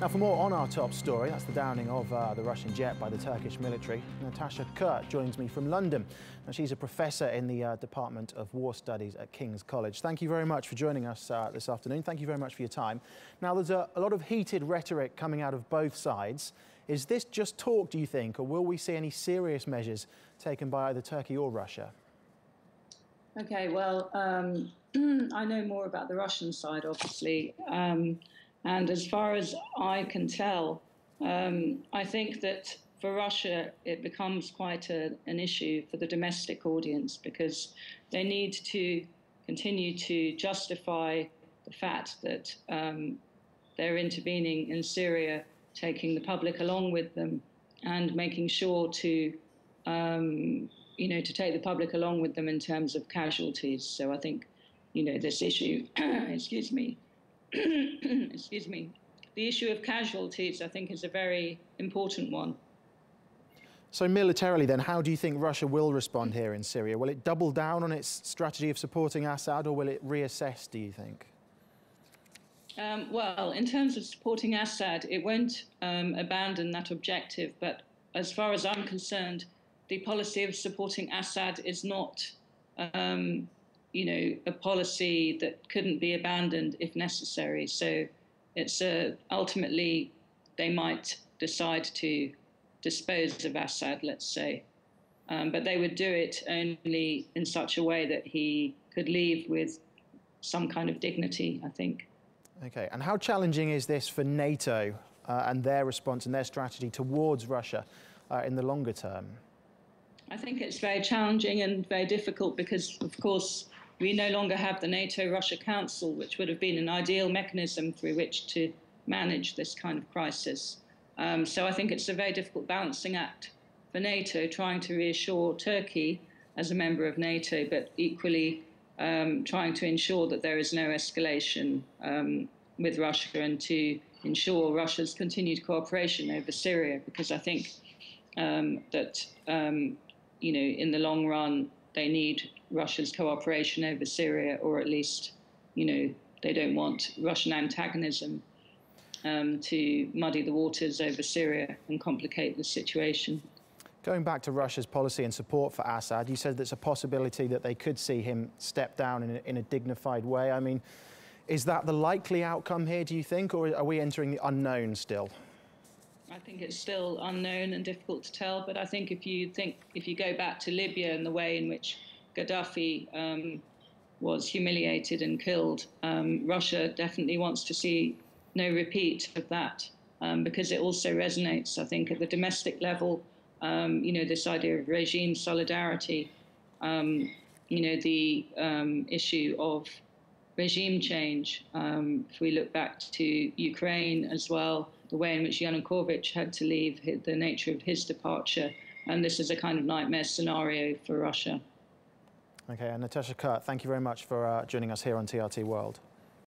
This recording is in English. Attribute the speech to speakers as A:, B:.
A: Now, for more on our top story, that's the downing of the Russian jet by the Turkish military, Natasha Kuhrt joins me from London. Now, she's a professor in the Department of War Studies at King's College. Thank you very much for joining us this afternoon. Thank you very much for your time. Now, there's a lot of heated rhetoric coming out of both sides. Is this just talk, do you think, or will we see any serious measures taken by either Turkey or Russia?
B: Okay, well, I know more about the Russian side, obviously. And as far as I can tell, I think that for Russia, it becomes quite an issue for the domestic audience because they need to continue to justify the fact that they're intervening in Syria, taking the public along with them and making sure to, to take the public along with them in terms of casualties. So I think, this issue, excuse me, the issue of casualties, I think, is a very important one.
A: So militarily then, how do you think Russia will respond here in Syria? Will it double down on its strategy of supporting Assad, or will it reassess, do you think?
B: Well, in terms of supporting Assad, it won't abandon that objective. But as far as I'm concerned, the policy of supporting Assad is not a policy that couldn't be abandoned if necessary. So it's ultimately they might decide to dispose of Assad, let's say. But they would do it only in such a way that he could leave with some kind of dignity, I think.
A: Okay, and how challenging is this for NATO and their response and their strategy towards Russia in the longer term?
B: I think it's very challenging and very difficult because, of course, we no longer have the NATO-Russia Council, which would have been an ideal mechanism through which to manage this kind of crisis. So I think it's a very difficult balancing act for NATO, trying to reassure Turkey as a member of NATO, but equally trying to ensure that there is no escalation with Russia and to ensure Russia's continued cooperation over Syria, because I think that, in the long run, they need Russia's cooperation over Syria, or at least, they don't want Russian antagonism to muddy the waters over Syria and complicate the situation.
A: Going back to Russia's policy and support for Assad, you said there's a possibility that they could see him step down in a dignified way. I mean, is that the likely outcome here, do you think, or are we entering the unknown still?
B: I think it's still unknown and difficult to tell, but I think if you go back to Libya and the way in which Gaddafi was humiliated and killed, Russia definitely wants to see no repeat of that, because it also resonates, I think, at the domestic level. This idea of regime solidarity, the issue of regime change. If we look back to Ukraine as well, the way in which Yanukovych had to leave, the nature of his departure, and this is a kind of nightmare scenario for Russia.
A: Okay, and Natasha Kuhrt, thank you very much for joining us here on TRT World.